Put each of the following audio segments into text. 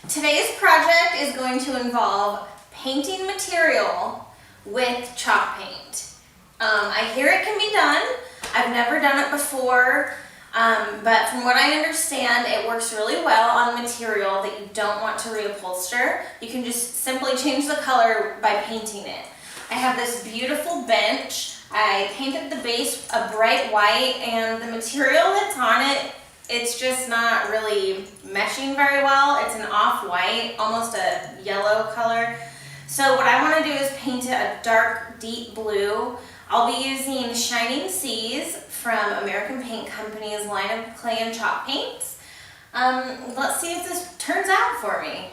Today's project is going to involve painting material with chalk paint. I hear it can be done. I've never done it before, but from what I understand, it works really well on material that you don't want to reupholster. You can just simply change the color by painting it. I have this beautiful bench. I painted the base a bright white, and the material that's on it, it's just not really meshing very well. It's an off-white, almost a yellow color. So what I want to do is paint it a dark, deep blue. I'll be using Shining Seas from American Paint Company's line of clay and chalk paints. Let's see if this turns out for me.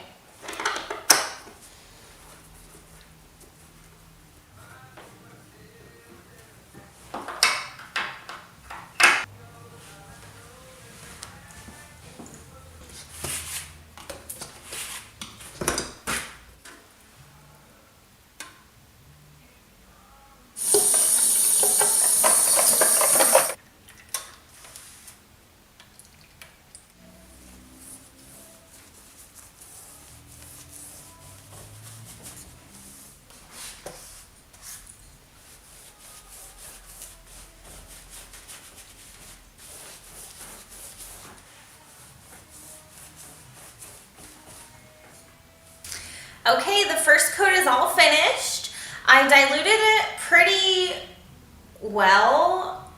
Okay, the first coat is all finished. I diluted it pretty well.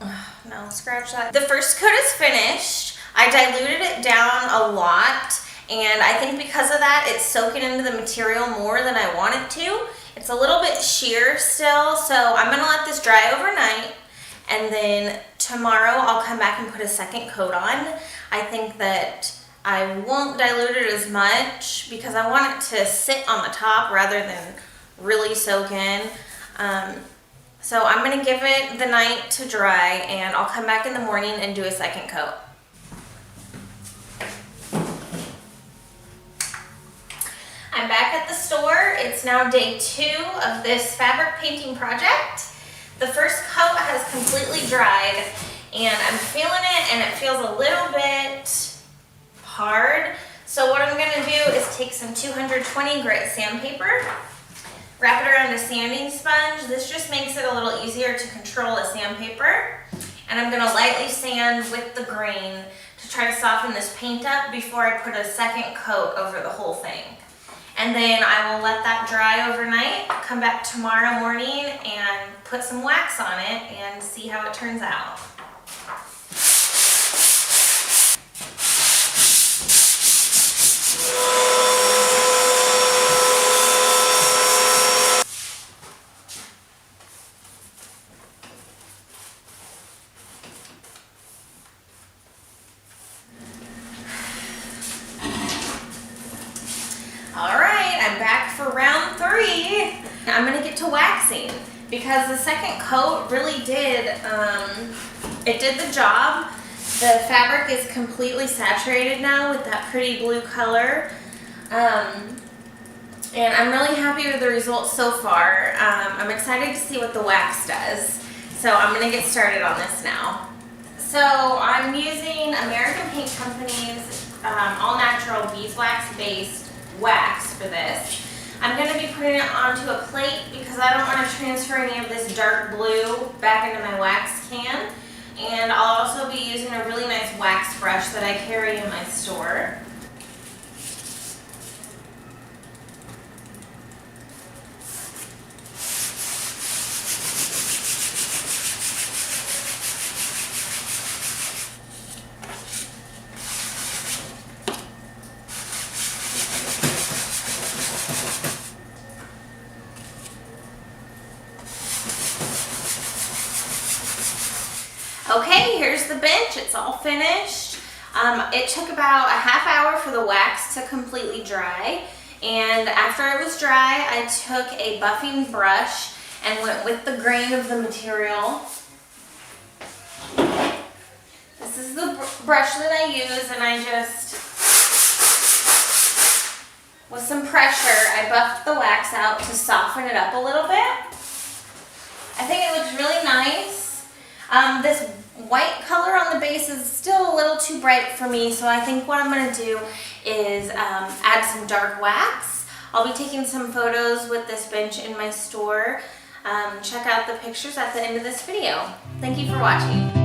No, scratch that. The first coat is finished. I diluted it down a lot, and I think because of that, it's soaking into the material more than I want it to. It's a little bit sheer still, so I'm gonna let this dry overnight, and then tomorrow I'll come back and put a second coat on. I think that I won't dilute it as much because I want it to sit on the top rather than really soak in. So I'm going to give it the night to dry, and I'll come back in the morning and do a second coat. I'm back at the store. It's now day 2 of this fabric painting project. The first coat has completely dried, and I'm feeling it, and it feels a little bit hard. So what I'm going to do is take some 220 grit sandpaper, wrap it around a sanding sponge. This just makes it a little easier to control the sandpaper. And I'm going to lightly sand with the grain to try to soften this paint up before I put a second coat over the whole thing. And then I will let that dry overnight, come back tomorrow morning and put some wax on it and see how it turns out. Alright, I'm back for round 3. I'm going to get to waxing because the second coat really did, it did the job. The fabric is completely saturated now with that pretty blue color. And I'm really happy with the results so far. I'm excited to see what the wax does. So I'm going to get started on this now. So I'm using American Paint Company's all-natural beeswax based wax for this. I'm going to be putting it onto a plate because I don't want to transfer any of this dark blue back into my wax can. And I'll also be using a really nice wax brush that I carry in my store. Okay, here's the bench. It's all finished. It took about a half hour for the wax to completely dry, and after it was dry, I took a buffing brush and went with the grain of the material. This is the brush that I use, and I just, with some pressure, I buffed the wax out to soften it up a little bit. I think it looks really nice. This white color on the base is still a little too bright for me, so I think what I'm going to do is add some dark wax. I'll be taking some photos with this bench in my store. Check out the pictures at the end of this video. Thank you for watching.